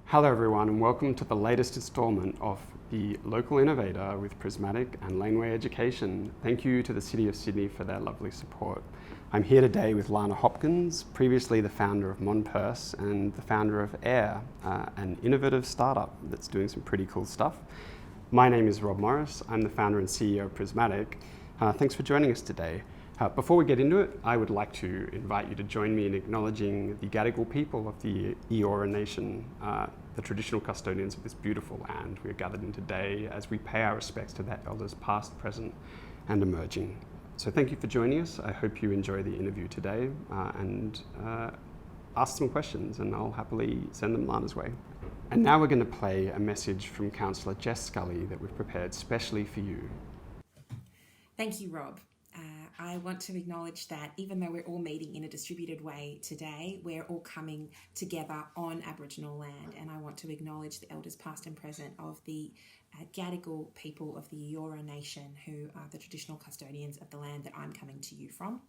Hello everyone and welcome to the latest installment of the Local Innovator with Prismatik and Laneway Education. Thank you to the City of Sydney for their lovely support. I'm here today with Lana Hopkins, previously the founder of Mon Purse and the founder of Air, an innovative startup that's doing some pretty cool stuff. My name is Rob Morris. I'm the founder and CEO of Prismatik. Thanks for joining us today. Before we get into it, I would like to invite you to join me in acknowledging the Gadigal people of the Eora Nation, the traditional custodians of this beautiful land we are gathered in today as we pay our respects to their elders past, present and emerging. So thank you for joining us. I hope you enjoy the interview today and ask some questions and I'll happily send them Lana's way. And now we're going to play a message from Councillor Jess Scully that we've prepared specially for you. Thank you, Rob. I want to acknowledge that even though we're all meeting in a distributed way today, we're all coming together on Aboriginal land, and I want to acknowledge the elders past and present of the Gadigal people of the Eora Nation, who are the traditional custodians of the land that I'm coming to you from,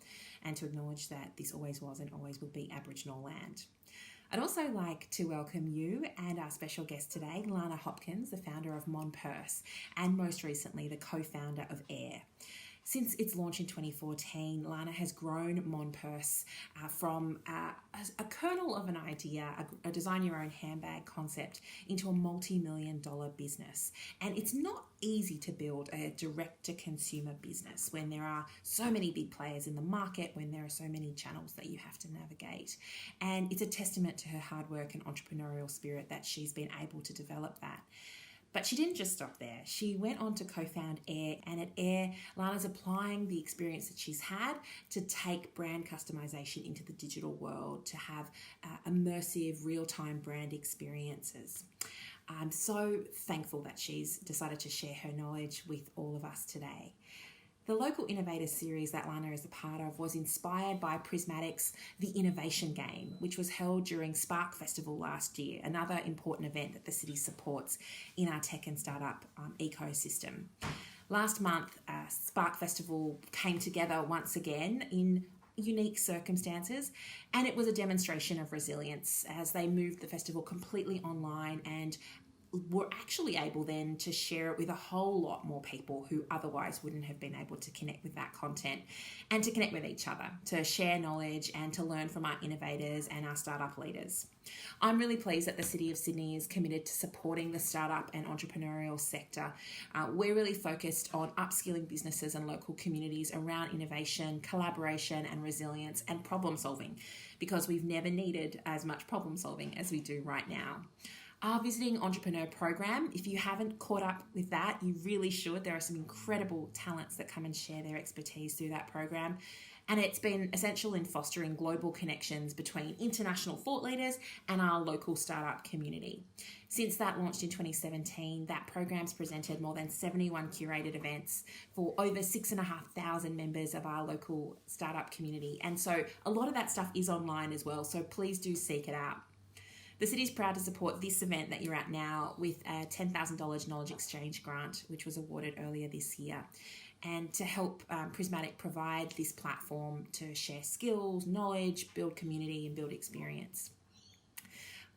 and to acknowledge that this always was and always will be Aboriginal land. I'd also like to welcome you and our special guest today, Lana Hopkins, the founder of Mon Purse, and most recently the co-founder of Air. Since its launch in 2014, Lana has grown Mon Purse from a kernel of an idea, a design your own handbag concept, into a multi-million-dollar business. And it's not easy to build a direct-to-consumer business when there are so many big players in the market, when there are so many channels that you have to navigate. And it's a testament to her hard work and entrepreneurial spirit that she's been able to develop that. But she didn't just stop there. She went on to co-found Air, and at Air, Lana's applying the experience that she's had to take brand customization into the digital world, to have immersive, real-time brand experiences. I'm so thankful that she's decided to share her knowledge with all of us today. The Local Innovator Series that Lana is a part of was inspired by Prismatik's The Innovation Game, which was held during Spark Festival last year, another important event that the city supports in our tech and startup ecosystem. Last month, Spark Festival came together once again in unique circumstances, and it was a demonstration of resilience as they moved the festival completely online and were actually able then to share it with a whole lot more people who otherwise wouldn't have been able to connect with that content, and to connect with each other, to share knowledge and to learn from our innovators and our startup leaders. I'm really pleased that the City of Sydney is committed to supporting the startup and entrepreneurial sector. We're really focused on upskilling businesses and local communities around innovation, collaboration and resilience and problem solving, because we've never needed as much problem solving as we do right now. Our Visiting Entrepreneur program, if you haven't caught up with that, you really should. There are some incredible talents that come and share their expertise through that program. And it's been essential in fostering global connections between international thought leaders and our local startup community. Since that launched in 2017, that program's presented more than 71 curated events for over 6,500 members of our local startup community. And so a lot of that stuff is online as well, so please do seek it out. The City is proud to support this event that you're at now with a $10,000 Knowledge Exchange grant, which was awarded earlier this year, and to help Prismatik provide this platform to share skills, knowledge, build community and build experience.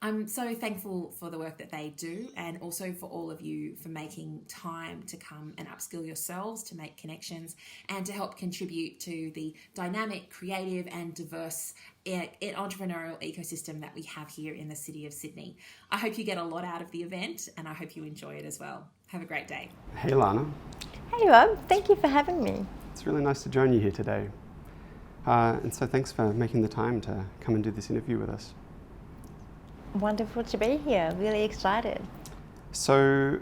I'm so thankful for the work that they do, and also for all of you for making time to come and upskill yourselves, to make connections and to help contribute to the dynamic, creative and diverse entrepreneurial ecosystem that we have here in the City of Sydney. I hope you get a lot out of the event and I hope you enjoy it as well. Have a great day. Hey Lana. Hey Rob, thank you for having me. It's really nice to join you here today. And so thanks for making the time to come and do this interview with us. Wonderful to be here, really excited. So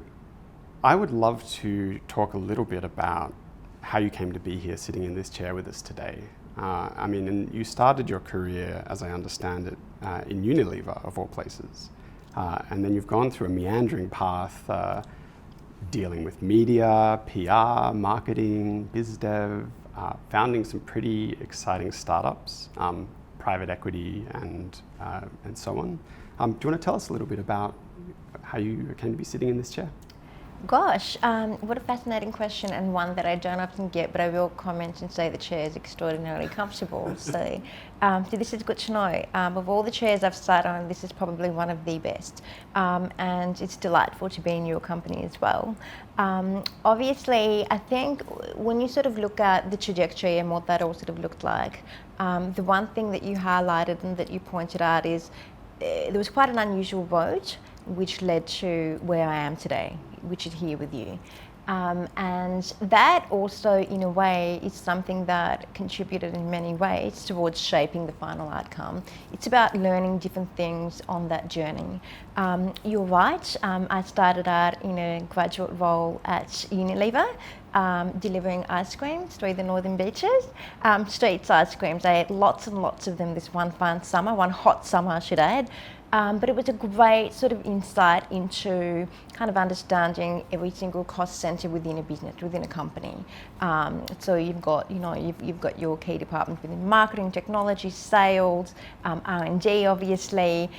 I would love to talk a little bit about how you came to be here sitting in this chair with us today. And you started your career, as I understand it, in Unilever, of all places. And then you've gone through a meandering path dealing with media, PR, marketing, biz dev, founding some pretty exciting startups, private equity and so on. Do you want to tell us a little bit about how you came to be sitting in this chair? Gosh, what a fascinating question, and one that I don't often get, but I will comment and say the chair is extraordinarily comfortable. So this is good to know. Of all the chairs I've sat on, this is probably one of the best. And it's delightful to be in your company as well. Obviously, I think when you sort of look at the trajectory and what that all sort of looked like, the one thing that you highlighted and that you pointed out is there was quite an unusual road which led to where I am today, which is here with you. And that also, in a way, is something that contributed in many ways towards shaping the final outcome. It's about learning different things on that journey. You're right, I started out in a graduate role at Unilever, delivering ice creams through the northern beaches. Streets ice creams, I ate lots and lots of them this one hot summer I should add. But it was a great sort of insight into kind of understanding every single cost center within a business, within a company. So you've got your key departments within marketing, technology, sales, R&D, obviously,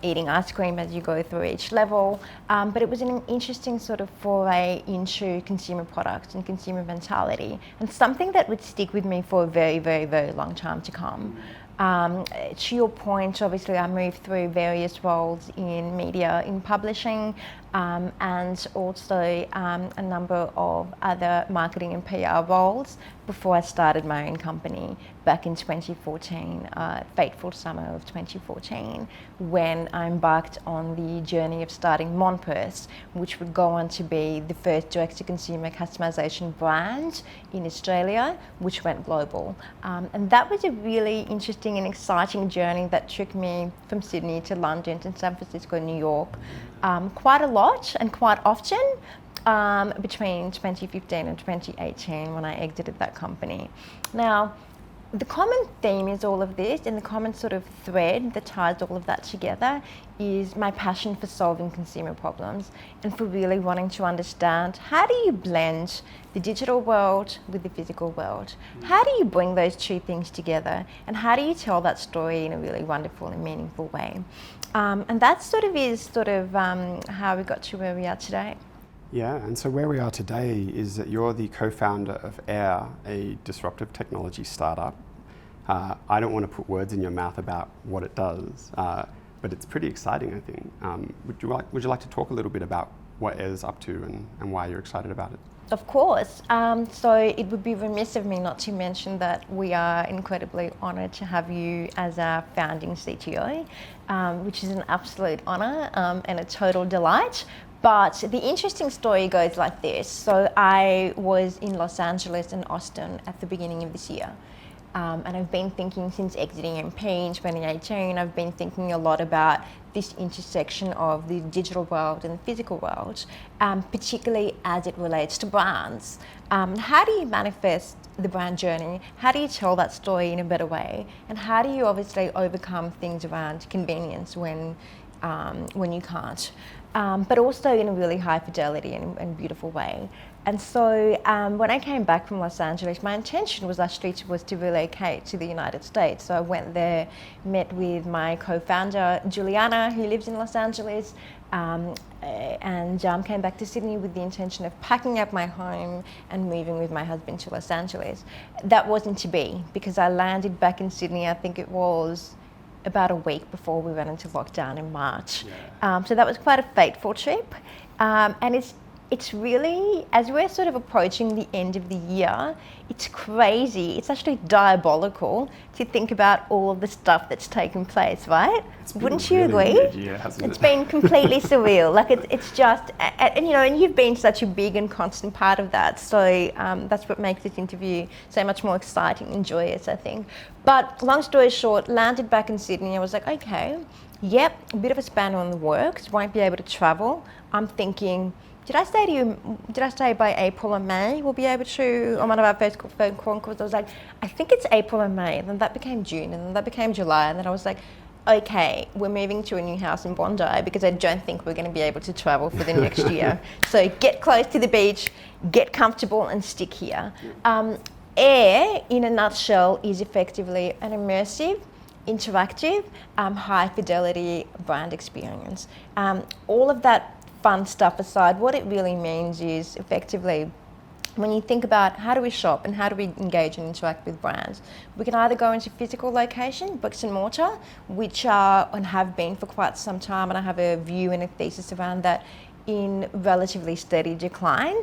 eating ice cream as you go through each level. But it was an interesting sort of foray into consumer products and consumer mentality, and something that would stick with me for a very, very, very long time to come. To your point, obviously I moved through various roles in media, in publishing, and also a number of other marketing and PR roles before I started my own company back in 2014, fateful summer of 2014, when I embarked on the journey of starting Mon Purse, which would go on to be the first direct-to-consumer customization brand in Australia, which went global. And that was a really interesting and exciting journey that took me from Sydney to London to San Francisco, New York, quite a lot and quite often, between 2015 and 2018 when I exited that company. Now, the common theme is all of this, and the common sort of thread that ties all of that together is my passion for solving consumer problems and for really wanting to understand, how do you blend the digital world with the physical world? How do you bring those two things together, and how do you tell that story in a really wonderful and meaningful way? And that is how we got to where we are today. Yeah, and so where we are today is that you're the co-founder of Air, a disruptive technology startup. I don't want to put words in your mouth about what it does, but it's pretty exciting, I think. Would you like to talk a little bit about what Air's up to and why you're excited about it? Of course. So it would be remiss of me not to mention that we are incredibly honoured to have you as our founding CTO, which is an absolute honour and a total delight. But the interesting story goes like this. So I was in Los Angeles and Austin at the beginning of this year. And I've been thinking since exiting MP in 2018, I've been thinking a lot about this intersection of the digital world and the physical world, particularly as it relates to brands. How do you manifest the brand journey? How do you tell that story in a better way? And how do you obviously overcome things around convenience when you can't? But also in a really high fidelity and beautiful way. And so when I came back from Los Angeles, my intention was to relocate to the United States. So I went there, met with my co-founder, Juliana, who lives in Los Angeles, and came back to Sydney with the intention of packing up my home and moving with my husband to Los Angeles. That wasn't to be, because I landed back in Sydney, I think it was about a week before we went into lockdown in March. Yeah. So that was quite a fateful trip. And it's really, as we're sort of approaching the end of the year, it's crazy. It's actually diabolical to think about all of the stuff that's taken place, right? Wouldn't you agree? Yeah, hasn't it's been completely surreal. Like it's just, and you've been such a big and constant part of that. So that's what makes this interview so much more exciting and joyous, I think. But long story short, landed back in Sydney. I was like, okay, yep, a bit of a spanner in the works. Won't be able to travel. I'm thinking, did I say by April or May we'll be able to, on one of our first phone calls, I was like, I think it's April or May, and then that became June, and then that became July, and then I was like, okay, we're moving to a new house in Bondi because I don't think we're going to be able to travel for the next year. So get close to the beach, get comfortable and stick here. Air, in a nutshell, is effectively an immersive, interactive, high fidelity brand experience. All of that fun stuff aside, what it really means is effectively, when you think about how do we shop and how do we engage and interact with brands, we can either go into physical location, bricks and mortar, which are and have been for quite some time, and I have a view and a thesis around that, in relatively steady decline.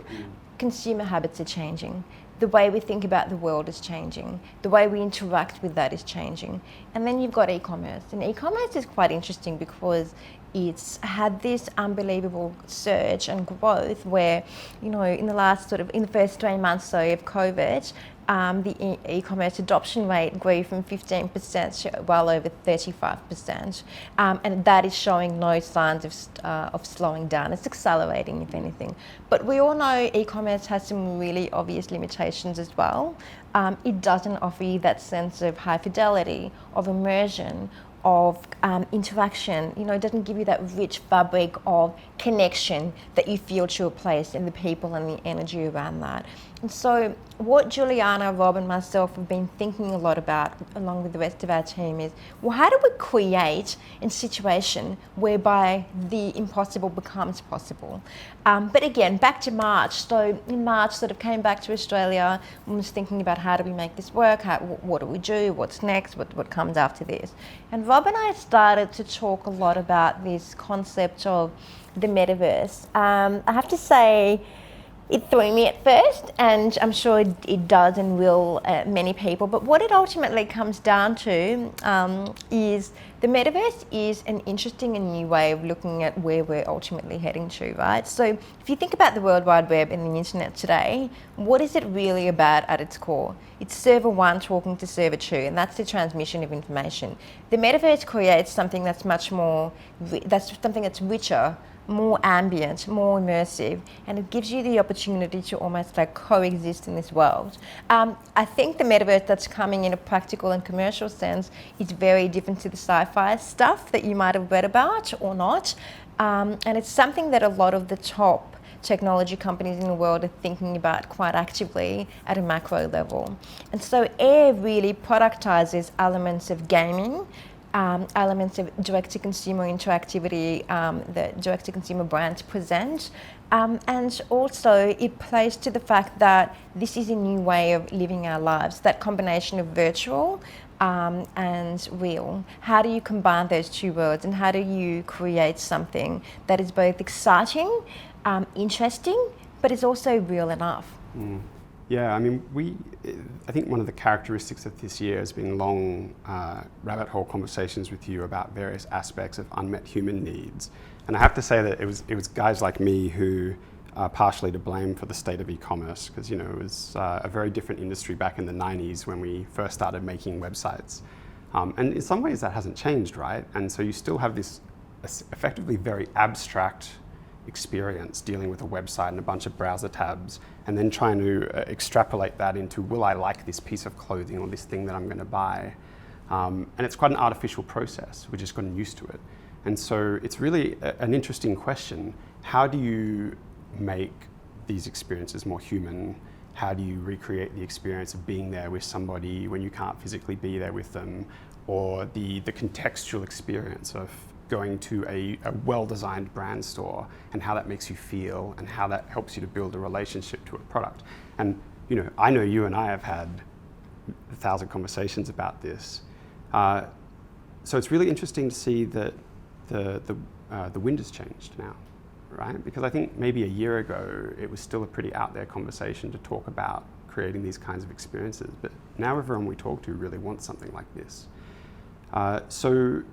Consumer habits are changing. The way we think about the world is changing. The way we interact with that is changing. And then you've got e-commerce. And e-commerce is quite interesting because it's had this unbelievable surge and growth where, in the first 3 months so of COVID, the e-commerce adoption rate grew from 15% to well over 35%, and that is showing no signs of slowing down. It's accelerating, if anything. But we all know e-commerce has some really obvious limitations as well. It doesn't offer you that sense of high fidelity, of immersion, of interaction. It doesn't give you that rich fabric of connection that you feel to a place and the people and the energy around that. And so what Juliana, Rob and myself have been thinking a lot about, along with the rest of our team, is, well, how do we create a situation whereby the impossible becomes possible? But again, back to March. So in March, sort of came back to Australia and was thinking about how do we make this work? What do we do? What's next? What comes after this? And Rob and I started to talk a lot about this concept of the metaverse. I have to say, it threw me at first, and I'm sure it does and will many people. But what it ultimately comes down to is the metaverse is an interesting and new way of looking at where we're ultimately heading to, right? So if you think about the World Wide Web and the internet today, what is it really about at its core? It's server one talking to server two, and that's the transmission of information. The metaverse creates something that's that's richer, more ambient, more immersive, and it gives you the opportunity to almost like coexist in this world. I think the metaverse that's coming in a practical and commercial sense is very different to the sci-fi stuff that you might have read about or not. And it's something that a lot of the top technology companies in the world are thinking about quite actively at a macro level. And so AIR really productizes elements of gaming, elements of direct-to-consumer interactivity that direct-to-consumer brands present. And also it plays to the fact that this is a new way of living our lives, that combination of virtual and real. How do you combine those two worlds, and how do you create something that is both exciting, interesting, but is also real enough? Yeah, I mean, I think one of the characteristics of this year has been long rabbit hole conversations with you about various aspects of unmet human needs. And I have to say that it was guys like me who are partially to blame for the state of e-commerce, because it was a very different industry back in the 90s when we first started making websites. And in some ways that hasn't changed, right? And so you still have this effectively very abstract experience dealing with a website and a bunch of browser tabs, and then trying to extrapolate that into, will I like this piece of clothing or this thing that I'm going to buy? And it's quite an artificial process. We're just gotten used to it. And so it's really an interesting question. How do you make these experiences more human? How do you recreate the experience of being there with somebody when you can't physically be there with them? Or the contextual experience of going to a well-designed brand store, and how that makes you feel, and how that helps you to build a relationship to a product. And I know you and I have had 1,000 conversations about this. So it's really interesting to see that the wind has changed now, right? Because I think maybe a year ago it was still a pretty out there conversation to talk about creating these kinds of experiences, but now everyone we talk to really wants something like this. So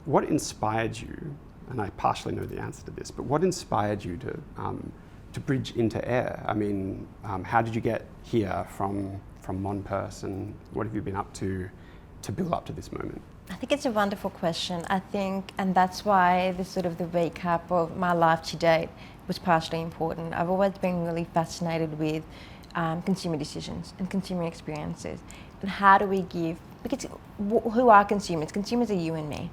what inspired you, and I partially know the answer to this, but what inspired you to bridge into AIR? I mean, how did you get here from Mon Purse, and what have you been up to build up to this moment? I think it's a wonderful question. I think, and that's why the recap of my life to date was partially important. I've always been really fascinated with consumer decisions and consumer experiences, and how do we give because who are consumers? Consumers are you and me.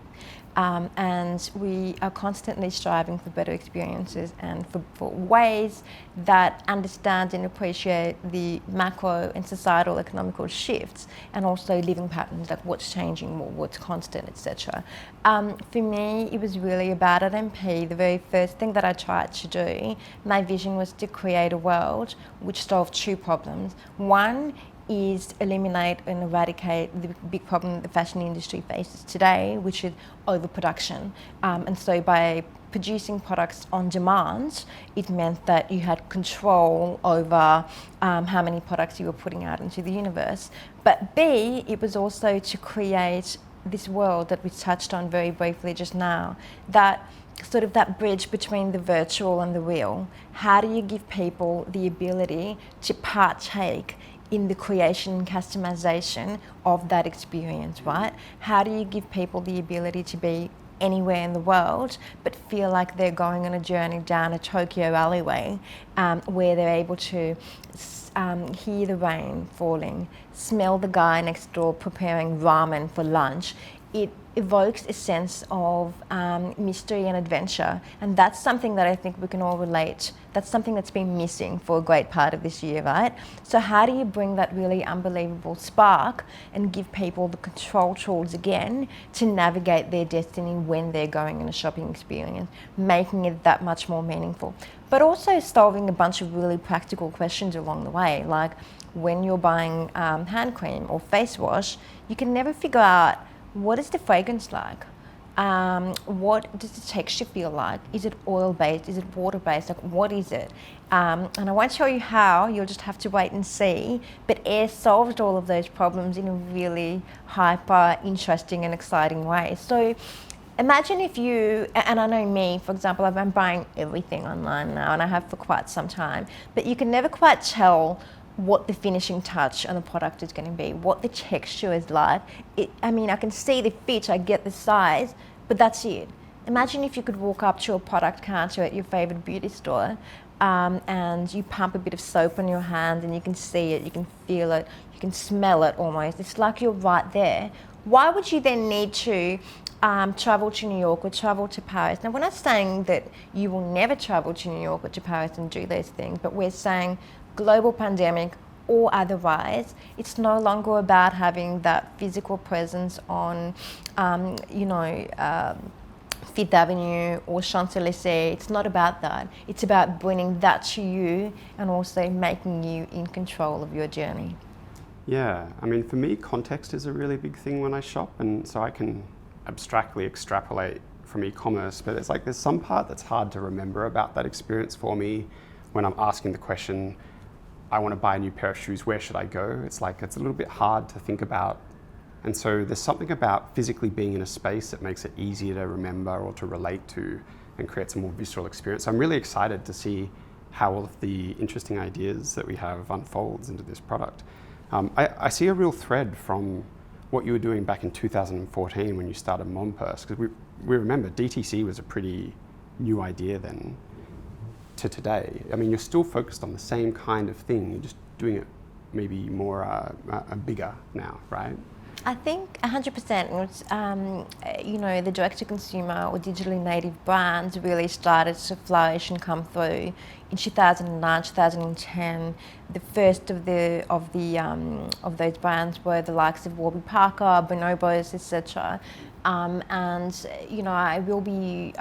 And we are constantly striving for better experiences and for ways that understand and appreciate the macro and societal economical shifts, and also living patterns, like what's changing, what's constant, etc. For me, it was really about at MP, the very first thing that I tried to do, my vision was to create a world which solved two problems. One is eliminate and eradicate the big problem that the fashion industry faces today, which is overproduction. And so by producing products on demand, it meant that you had control over how many products you were putting out into the universe. But B, it was also to create this world that we touched on very briefly just now, that sort of that bridge between the virtual and the real. How do you give people the ability to partake in the creation and customization of that experience, right? How do you give people the ability to be anywhere in the world but feel like they're going on a journey down a Tokyo alleyway, where they're able to hear the rain falling, smell the guy next door preparing ramen for lunch? It evokes a sense of mystery and adventure, and that's something that I think we can all relate. That's something that's been missing for a great part of this year, right? So how do you bring that really unbelievable spark and give people the control tools again to navigate their destiny when they're going on a shopping experience, making it that much more meaningful, but also solving a bunch of really practical questions along the way, like when you're buying hand cream or face wash, you can never figure out, what is the fragrance like? What does the texture feel like? Is it oil-based? Is it water-based? Like, what is it? And I won't show you how, you'll just have to wait and see. But Air solved all of those problems in a really hyper, interesting and exciting way. So imagine if you, and I know me, for example, I've been buying everything online now, and I have for quite some time, but you can never quite tell what the finishing touch on the product is going to be, what the texture is like. I can see the fit, I get the size, but that's it. Imagine if you could walk up to a product counter at your favorite beauty store, and you pump a bit of soap on your hand and you can see it, you can feel it, you can smell it almost. It's like you're right there. Why would you then need to travel to New York or travel to Paris? Now, we're not saying that you will never travel to New York or to Paris and do those things, but we're saying global pandemic or otherwise, it's no longer about having that physical presence on, Fifth Avenue or Champs-Élysées. It's not about that. It's about bringing that to you and also making you in control of your journey. Yeah, for me, context is a really big thing when I shop, and so I can abstractly extrapolate from e-commerce, but there's some part that's hard to remember about that experience for me when I'm asking the question, I want to buy a new pair of shoes, where should I go? It's a little bit hard to think about. And so there's something about physically being in a space that makes it easier to remember or to relate to and creates a more visceral experience. So I'm really excited to see how all of the interesting ideas that we have unfolds into this product. I see a real thread from what you were doing back in 2014 when you started Mon Purse, because we remember DTC was a pretty new idea then to today. You're still focused on the same kind of thing, you're just doing it maybe more bigger now, right? I think 100%. The direct-to-consumer or digitally native brands really started to flourish and come through in 2009, 2010. The first of those brands were the likes of Warby Parker, Bonobos, etc. I will be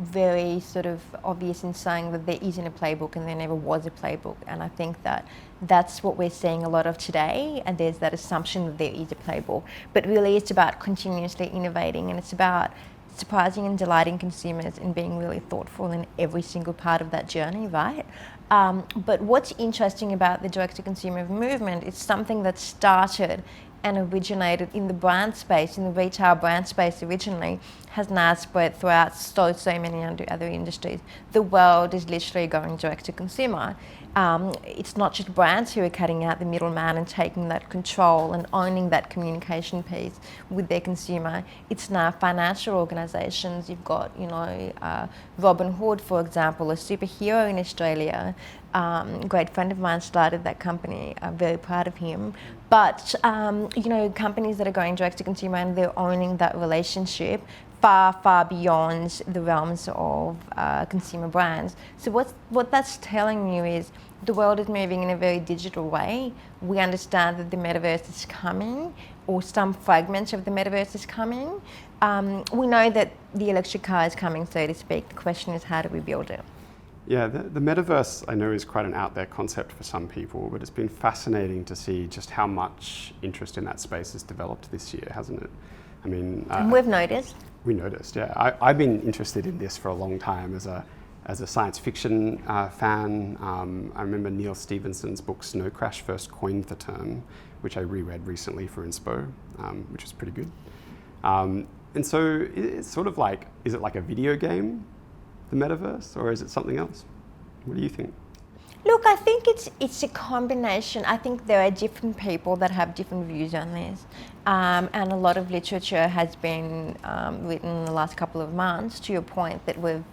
very sort of obvious in saying that there isn't a playbook and there never was a playbook, and I think that that's what we're seeing a lot of today, and there's that assumption that there is a playbook, but really it's about continuously innovating, and it's about surprising and delighting consumers and being really thoughtful in every single part of that journey, right? But what's interesting about the direct-to-consumer movement is something that started and originated in the brand space, in the retail brand space originally, has now spread throughout so many other industries. The world is literally going direct to consumer. It's not just brands who are cutting out the middleman and taking that control and owning that communication piece with their consumer. It's now financial organisations. You've got, Robin Hood, for example, a superhero in Australia. A great friend of mine started that company. I'm very proud of him. But, companies that are going direct to consumer and they're owning that relationship far, far beyond the realms of consumer brands. So what that's telling you is the world is moving in a very digital way. We understand that the metaverse is coming, or some fragments of the metaverse is coming. We know that the electric car is coming, so to speak. The question is, how do we build it? Yeah, the metaverse, I know, is quite an out there concept for some people, but it's been fascinating to see just how much interest in that space has developed this year, hasn't it? I mean, and we've noticed. We noticed, yeah. I've been interested in this for a long time as a science fiction fan. I remember Neil Stephenson's book Snow Crash first coined the term, which I reread recently for Inspo, which was pretty good. And so it's sort of like, is it like a video game, the metaverse, or is it something else? What do you think? Look, I think it's a combination. I think there are different people that have different views on this. And a lot of literature has been written in the last couple of months, to your point, that we've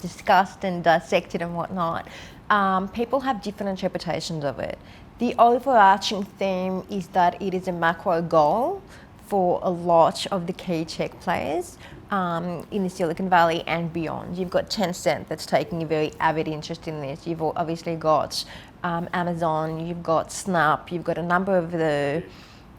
discussed and dissected and whatnot. People have different interpretations of it. The overarching theme is that it is a macro goal for a lot of the key tech players in the Silicon Valley and beyond. You've got Tencent that's taking a very avid interest in this. You've obviously got Amazon, you've got Snap, you've got a number of the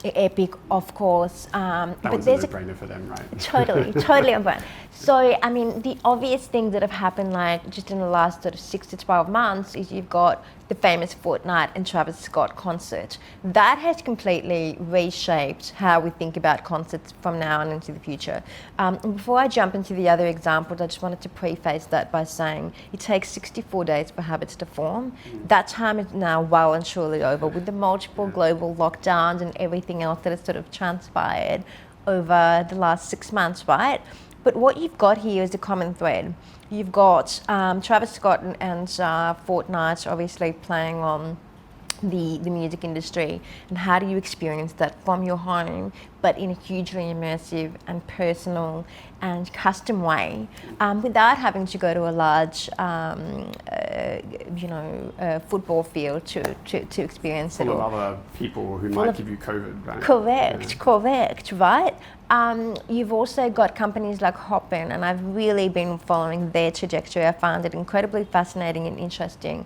Epic, of course. That was a no-brainer for them, right? Totally on brand. So, I mean, the obvious things that have happened, like just in the last sort of 6 to 12 months, is you've got the famous Fortnite and Travis Scott concert. That has completely reshaped how we think about concerts from now on into the future. And before I jump into the other examples, I just wanted to preface that by saying it takes 64 days for habits to form. That time is now well and surely over with the multiple global lockdowns and everything else that has sort of transpired over the last 6 months, right? But what you've got here is a common thread. You've got Travis Scott and Fortnite obviously playing on the music industry, and how do you experience that from your home, but in a hugely immersive and personal and custom way, without having to go to a large, football field to experience it. Full of other people who might give you COVID, right? Correct, right? You've also got companies like Hopin, and I've really been following their trajectory. I found it incredibly fascinating and interesting.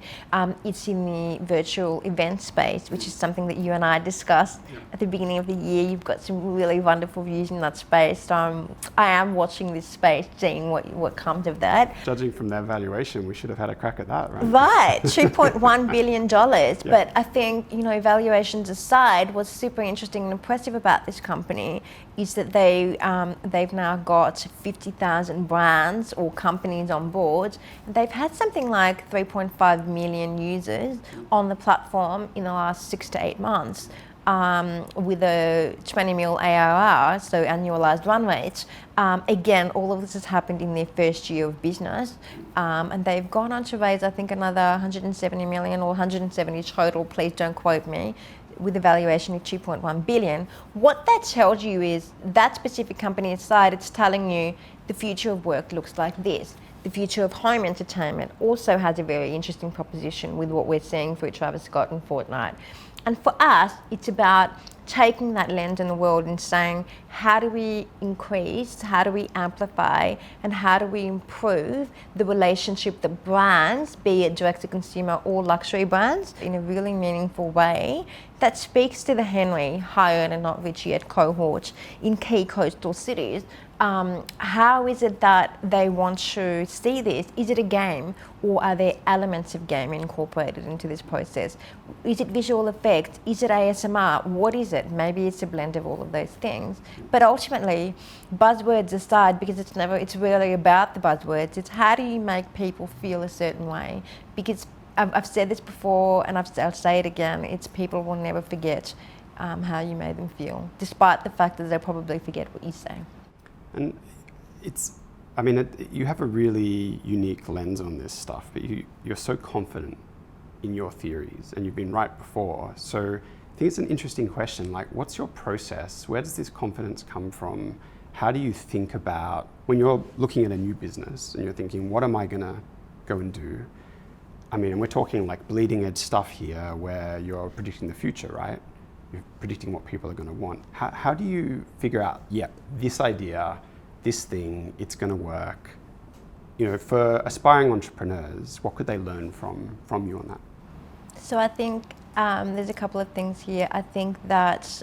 It's in the virtual event space, which is something that you and I discussed at the beginning of the year. You've got some really wonderful views in that space. So I am watching this space, seeing what comes of that. Judging from their valuation, we should have had a crack at that, right? Right, $2.1 billion. But I think, valuations aside, what's super interesting and impressive about this company is that they've now got 50,000 brands or companies on board. They've had something like 3.5 million users on the platform in the last 6 to 8 months, with a 20 mil ARR, so annualized run rate. Again, all of this has happened in their first year of business, and they've gone on to raise, I think, another 170 million or 170 total, please don't quote me, with a valuation of 2.1 billion. What that tells you is that specific company aside, it's telling you the future of work looks like this. The future of home entertainment also has a very interesting proposition with what we're seeing through Travis Scott and Fortnite. And for us, it's about taking that lens in the world and saying, how do we increase, how do we amplify, and how do we improve the relationship that brands, be it direct-to-consumer or luxury brands, in a really meaningful way that speaks to the Henry, high-earner, not rich yet cohort in key coastal cities. How is it that they want to see this? Is it a game, or are there elements of game incorporated into this process? Is it visual effects? Is it ASMR? What is it? Maybe it's a blend of all of those things. But ultimately, buzzwords aside, because it's really about the buzzwords, it's how do you make people feel a certain way? Because I've said this before, and I'll say it again, it's people will never forget how you made them feel, despite the fact that they'll probably forget what you say. And you have a really unique lens on this stuff, but you're so confident in your theories, and you've been right before. So I think it's an interesting question, like what's your process? Where does this confidence come from? How do you think about, when you're looking at a new business and you're thinking, what am I gonna go and do? I mean, and we're talking like bleeding edge stuff here where you're predicting the future, right? You're predicting what people are gonna want. How do you figure out, this idea, this thing, it's gonna work? You know, for aspiring entrepreneurs, what could they learn from you on that? So I think there's a couple of things here. I think that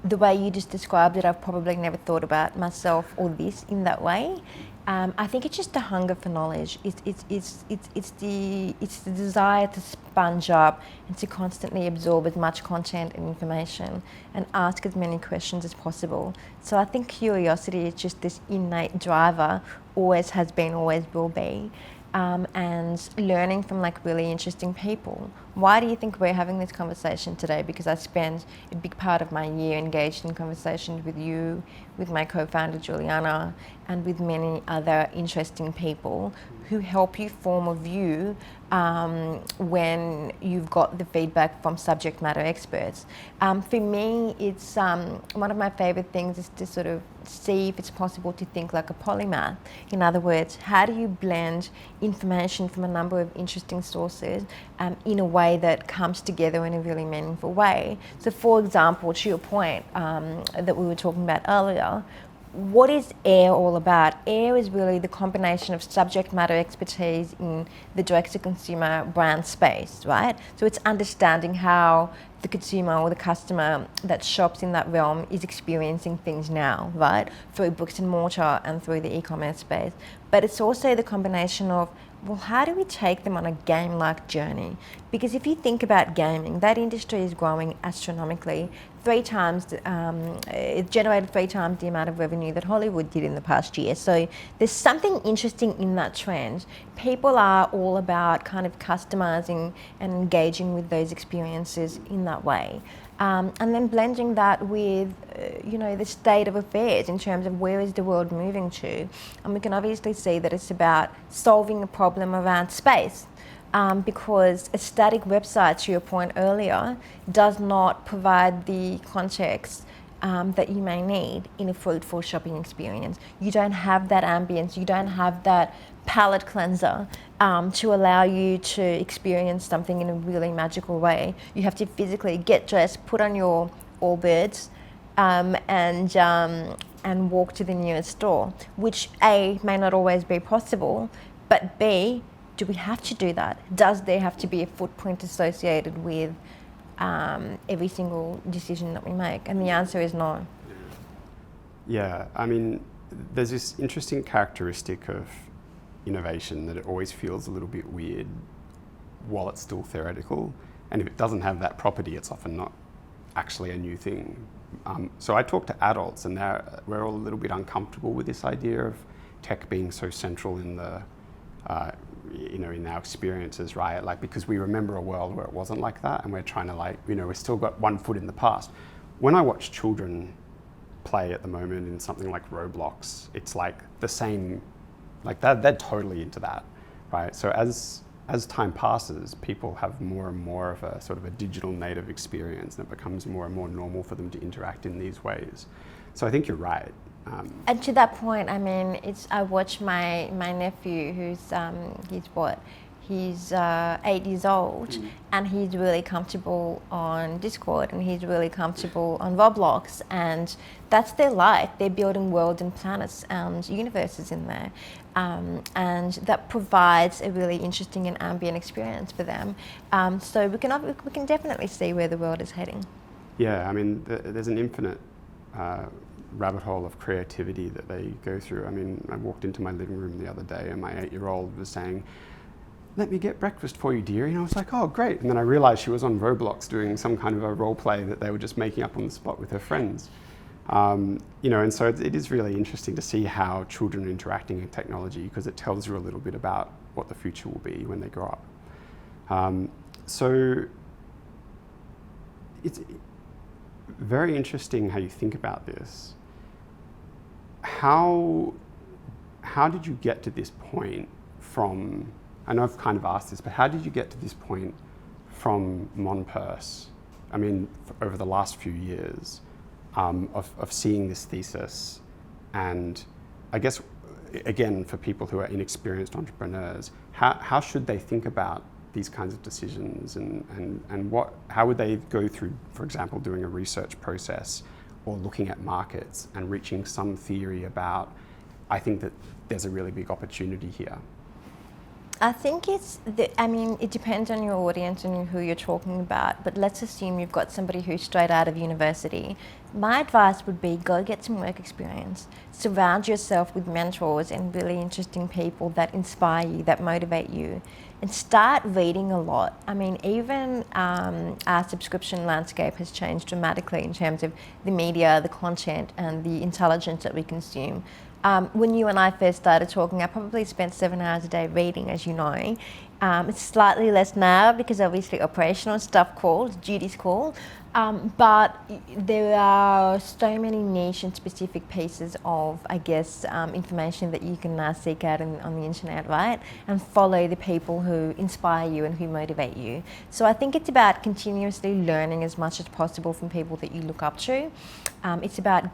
the way you just described it, I've probably never thought about myself or this in that way. I think it's just the hunger for knowledge. It's the desire to sponge up and to constantly absorb as much content and information and ask as many questions as possible. So I think curiosity is just this innate driver, always has been, always will be. And learning from like really interesting people. Why do you think we're having this conversation today? Because I spend a big part of my year engaged in conversations with you, with my co-founder Juliana, and with many other interesting people who help you form a view when you've got the feedback from subject matter experts. For me, it's one of my favorite things is to sort of see if it's possible to think like a polymath. In other words, how do you blend information from a number of interesting sources in a way that comes together in a really meaningful way? So for example, to your point that we were talking about earlier, what is AIR all about? AIR is really the combination of subject matter expertise in the direct-to-consumer brand space, right? So it's understanding how the consumer or the customer that shops in that realm is experiencing things now, right? Through bricks and mortar and through the e-commerce space. But it's also the combination of, well, how do we take them on a game-like journey? Because if you think about gaming, that industry is growing astronomically. It generated 3 times the amount of revenue that Hollywood did in the past year. So there's something interesting in that trend. People are all about kind of customizing and engaging with those experiences in that way. And then blending that with, the state of affairs in terms of where is the world moving to. And we can obviously see that it's about solving a problem around space. Because a static website, to your point earlier, does not provide the context that you may need in a fruitful shopping experience. You don't have that ambience, you don't have that palate cleanser to allow you to experience something in a really magical way. You have to physically get dressed, put on your Allbirds, and walk to the nearest store, which A, may not always be possible, but B, do we have to do that? Does there have to be a footprint associated with every single decision that we make? And the answer is no. Yeah, I mean, there's this interesting characteristic of innovation that it always feels a little bit weird while it's still theoretical. And if it doesn't have that property, it's often not actually a new thing. So I talk to adults and we're all a little bit uncomfortable with this idea of tech being so central in the in our experiences, right? Like, because we remember a world where it wasn't like that, and we're trying to we've still got one foot in the past. When I watch children play at the moment in something like Roblox, it's like the same, like they're totally into that, right? So as time passes, people have more and more of a sort of a digital native experience, and it becomes more and more normal for them to interact in these ways. So I think you're right. And to that point, I mean, I watch my nephew who's he's 8 years old, and he's really comfortable on Discord, and he's really comfortable on Roblox, and that's their life. They're building worlds and planets and universes in there, and that provides a really interesting and ambient experience for them. So we can definitely see where the world is heading. Yeah, I mean, there's an infinite rabbit hole of creativity that they go through. I mean, I walked into my living room the other day and my 8-year-old was saying, "Let me get breakfast for you, dear." And I was like, "Oh, great." And then I realized she was on Roblox doing some kind of a role play that they were just making up on the spot with her friends. And so it is really interesting to see how children are interacting in technology, because it tells you a little bit about what the future will be when they grow up. So it's very interesting how you think about this. How did you get to this point from I know I've kind of asked this, but how did you get to this point from Mon Purse? I mean, over the last few years of seeing this thesis, and I guess, again, for people who are inexperienced entrepreneurs, how should they think about these kinds of decisions, and how would they go through, for example, doing a research process or looking at markets and reaching some theory about, I think that there's a really big opportunity here? I think it depends on your audience and who you're talking about, but let's assume you've got somebody who's straight out of university. My advice would be go get some work experience. Surround yourself with mentors and really interesting people that inspire you, that motivate you, and start reading a lot. I mean, even our subscription landscape has changed dramatically in terms of the media, the content, and the intelligence that we consume. When you and I first started talking, I probably spent 7 hours a day reading, as you know. It's slightly less now because obviously operational stuff calls, duties call. But there are so many niche and specific pieces of, I guess, information that you can seek out on the internet, right? And follow the people who inspire you and who motivate you. So I think it's about continuously learning as much as possible from people that you look up to. It's about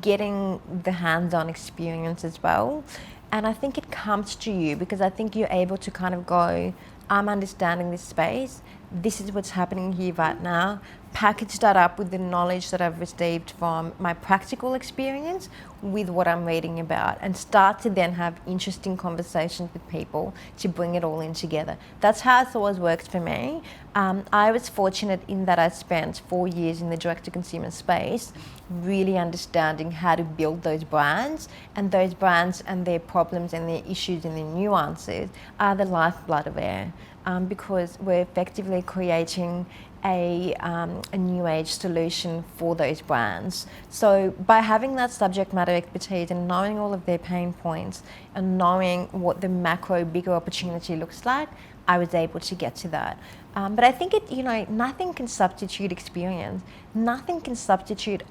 getting the hands-on experience as well. And I think it comes to you because I think you're able to kind of go, I'm understanding this space, this is what's happening here right now, package that up with the knowledge that I've received from my practical experience with what I'm reading about, and start to then have interesting conversations with people to bring it all in together. That's how it's always worked for me. I was fortunate in that I spent 4 years in the direct-to-consumer space really understanding how to build those brands, and those brands and their problems and their issues and their nuances are the lifeblood of air, because we're effectively creating a new age solution for those brands. So by having that subject matter expertise and knowing all of their pain points and knowing what the macro bigger opportunity looks like, I was able to get to that. But I think nothing can substitute experience. Nothing can substitute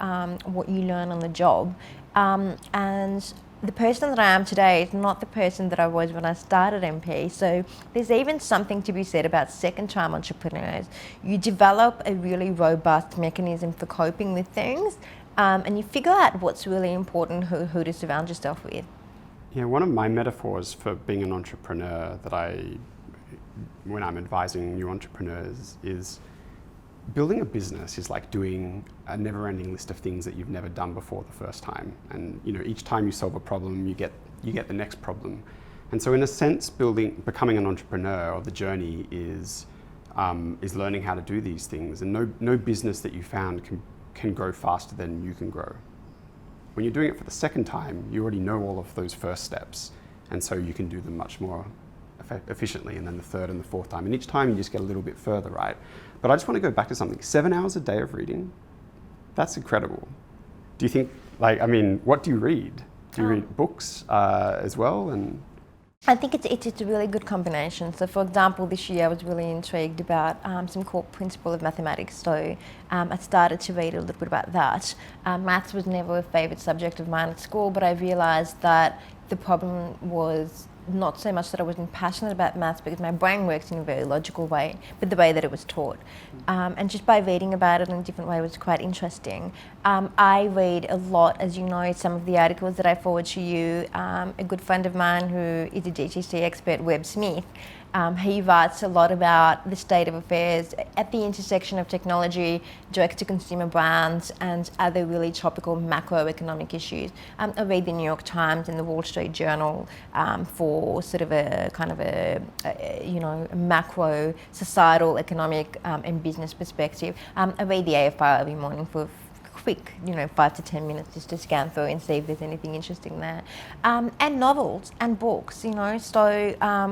what you learn on the job. And the person that I am today is not the person that I was when I started MP. So there's even something to be said about second-time entrepreneurs. You develop a really robust mechanism for coping with things, and you figure out what's really important, who to surround yourself with. Yeah, one of my metaphors for being an entrepreneur when I'm advising new entrepreneurs, is building a business is like doing a never-ending list of things that you've never done before the first time. And each time you solve a problem, you get the next problem. And so in a sense, becoming an entrepreneur, or the journey is learning how to do these things. And no business that you found can grow faster than you can grow. When you're doing it for the second time, you already know all of those first steps, and so you can do them much more efficiently, and then the third and the fourth time. And each time you just get a little bit further, right? But I just want to go back to something. 7 hours a day of reading, that's incredible. Do you think, what do you read? Do you read books as well? And I think it's a really good combination. So for example, this year I was really intrigued about some core principle of mathematics. So I started to read a little bit about that. Maths was never a favourite subject of mine at school, but I realised that the problem was not so much that I wasn't passionate about maths, because my brain works in a very logical way, but the way that it was taught. And just by reading about it in a different way was quite interesting. I read a lot, as you know, some of the articles that I forward to you. A good friend of mine who is a DTC expert, Webb Smith, he writes a lot about the state of affairs at the intersection of technology, direct-to-consumer brands, and other really topical macroeconomic issues. I read the New York Times and the Wall Street Journal for sort of a kind of a macro societal, economic, and business perspective. I read the AFR every morning for quick, 5 to 10 minutes just to scan through and see if there's anything interesting there. And novels and books, so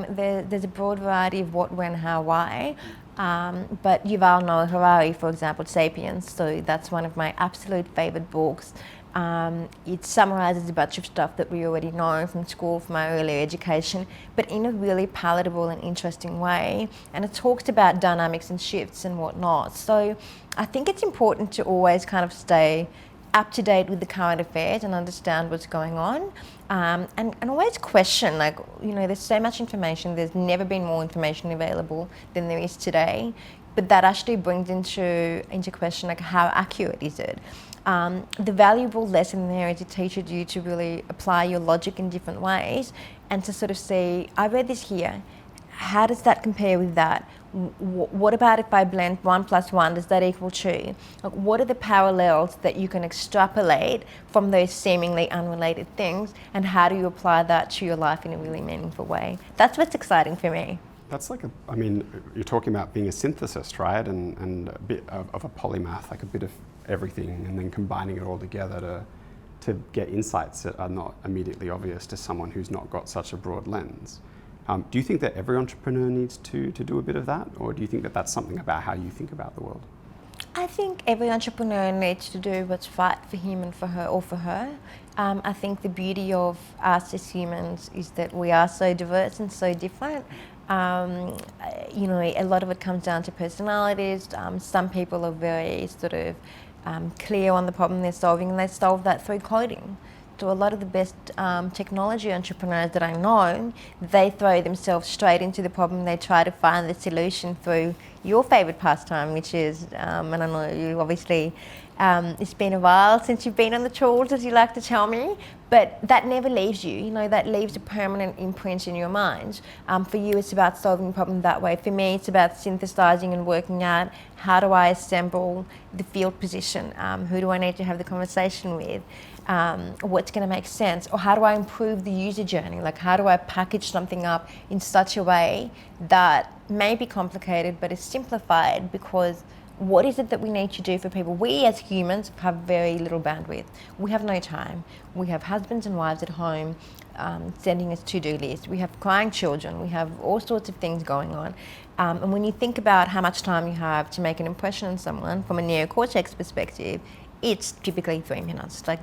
there's a broad variety of what, when, how, why. But Yuval Noah Harari, for example, Sapiens, so that's one of my absolute favourite books. It summarises a bunch of stuff that we already know from school, from our earlier education, but in a really palatable and interesting way. And it talks about dynamics and shifts and whatnot. So I think it's important to always kind of stay up to date with the current affairs and understand what's going on, and always question, like, there's so much information, there's never been more information available than there is today, but that actually brings into question, like, how accurate is it? The valuable lesson there is it teaches you to really apply your logic in different ways and to sort of see, I read this here, how does that compare with that? What about if I blend 1 + 1, does that equal 2? Like, what are the parallels that you can extrapolate from those seemingly unrelated things, and how do you apply that to your life in a really meaningful way? That's what's exciting for me. That's like you're talking about being a synthesist, right? And a bit of a polymath, like a bit of everything, and then combining it all together to get insights that are not immediately obvious to someone who's not got such a broad lens. Do you think that every entrepreneur needs to do a bit of that, or do you think that that's something about how you think about the world? I think every entrepreneur needs to do what's right for him and for her, or for her. I think the beauty of us as humans is that we are so diverse and so different. A lot of it comes down to personalities. Some people are very sort of clear on the problem they're solving, and they solve that through coding. So a lot of the best technology entrepreneurs that I know, they throw themselves straight into the problem. They try to find the solution through your favourite pastime, which is, and I know you obviously, it's been a while since you've been on the tools, as you like to tell me, but that never leaves you. That leaves a permanent imprint in your mind. For you, it's about solving the problem that way. For me, it's about synthesizing and working out, how do I assemble the field position? Who do I need to have the conversation with? What's going to make sense? Or how do I improve the user journey? Like, how do I package something up in such a way that may be complicated but is simplified? Because what is it that we need to do for people? We as humans have very little bandwidth. We have no time. We have husbands and wives at home sending us to-do lists. We have crying children. We have all sorts of things going on. And when you think about how much time you have to make an impression on someone from a neocortex perspective, it's typically 3 minutes. Like,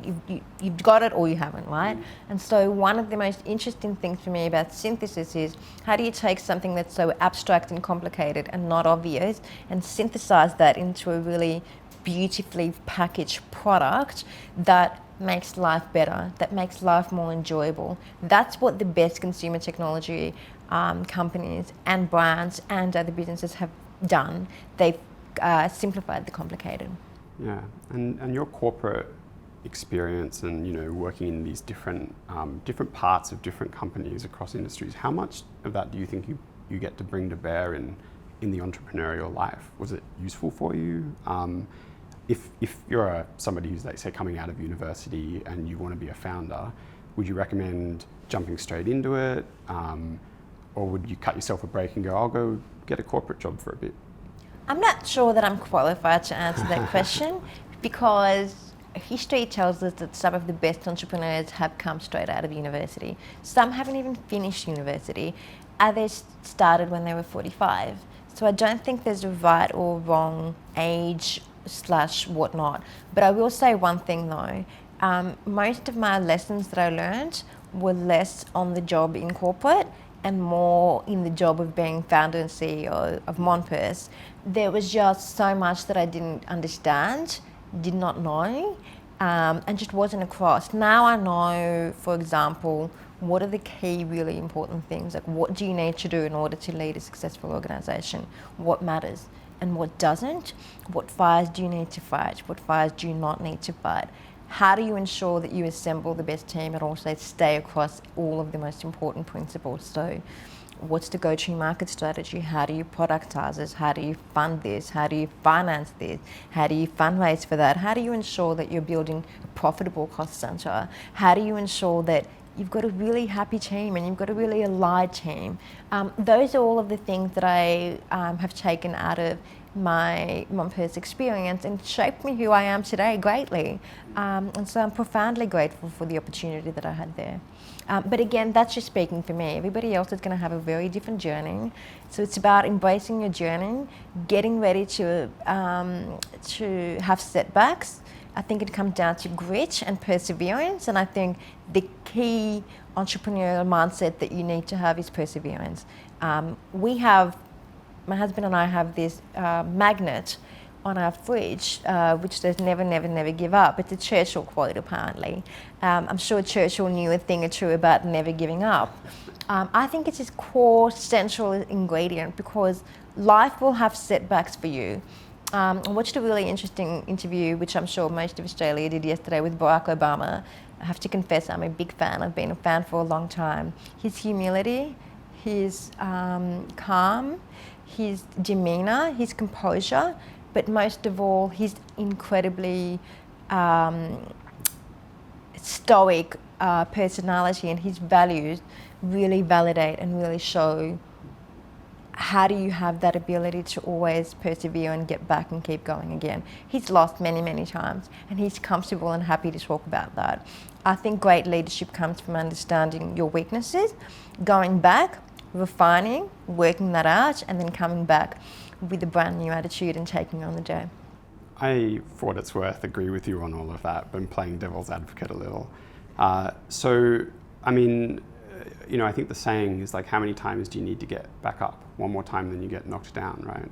you've got it or you haven't, right? And so one of the most interesting things for me about synthesis is, how do you take something that's so abstract and complicated and not obvious and synthesize that into a really beautifully packaged product that makes life better, that makes life more enjoyable? That's what the best consumer technology companies and brands and other businesses have done. They've simplified the complicated. Yeah, and your corporate experience and working in these different parts of different companies across industries, how much of that do you think you get to bring to bear in the entrepreneurial life? Was it useful for you? If you're somebody who's, like, say, coming out of university and you want to be a founder, would you recommend jumping straight into it, or would you cut yourself a break and go, I'll go get a corporate job for a bit? I'm not sure that I'm qualified to answer that question, because history tells us that some of the best entrepreneurs have come straight out of university. Some haven't even finished university. Others started when they were 45. So I don't think there's a right or wrong age / whatnot. But I will say one thing though. Most of my lessons that I learned were less on the job in corporate and more in the job of being founder and CEO of Mon Purse. There was just so much that I didn't understand, did not know, and just wasn't across. Now I know, for example, what are the key really important things? Like, what do you need to do in order to lead a successful organisation? What matters and what doesn't? What fires do you need to fight? What fires do you not need to fight? How do you ensure that you assemble the best team and also stay across all of the most important principles? So what's the go-to market strategy? How do you productize this? How do you fund this? How do you finance this? How do you fundraise for that? How do you ensure that you're building a profitable cost center? How do you ensure that you've got a really happy team and you've got a really aligned team? Those are all of the things that I have taken out of my Mon Purse experience and shaped me who I am today greatly. And so I'm profoundly grateful for the opportunity that I had there. But again, that's just speaking for me. Everybody else is going to have a very different journey. So it's about embracing your journey, getting ready to have setbacks. I think it comes down to grit and perseverance. And I think the key entrepreneurial mindset that you need to have is perseverance. My husband and I have this magnet on our fridge, which says never, never, never give up. It's a Churchill quote, apparently. I'm sure Churchill knew a thing or two about never giving up. I think it's his core central ingredient, because life will have setbacks for you. I watched a really interesting interview, which I'm sure most of Australia did yesterday, with Barack Obama. I have to confess, I'm a big fan. I've been a fan for a long time. His humility, his calm, his demeanour, his composure, but most of all, his incredibly stoic personality and his values really validate and really show how do you have that ability to always persevere and get back and keep going again. He's lost many, many times, and he's comfortable and happy to talk about that. I think great leadership comes from understanding your weaknesses, going back, refining, working that out, and then coming back with a brand new attitude and taking on the day. I, for what it's worth, agree with you on all of that, but I'm playing devil's advocate a little. I think the saying is like, how many times do you need to get back up? One more time than you get knocked down, right?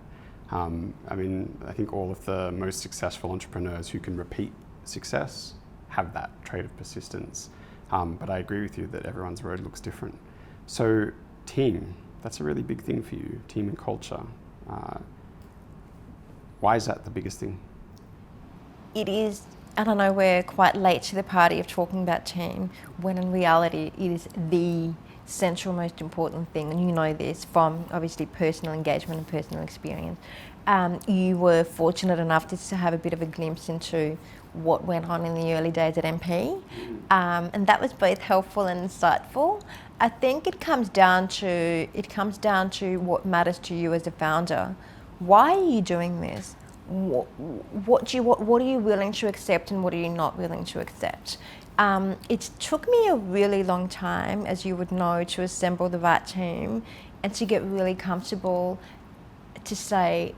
I think all of the most successful entrepreneurs who can repeat success have that trait of persistence. But I agree with you that everyone's road looks different. So team, that's a really big thing for you, team and culture. Why is that the biggest thing? It is, and I know we're quite late to the party of talking about team, when in reality it is the central most important thing, and you know this from obviously personal engagement and personal experience. You were fortunate enough to have a bit of a glimpse into what went on in the early days at MP, and that was both helpful and insightful. I think it comes down to what matters to you as a founder. Why are you doing this? What are you willing to accept, and what are you not willing to accept? It took me a really long time, as you would know, to assemble the right team and to get really comfortable to say,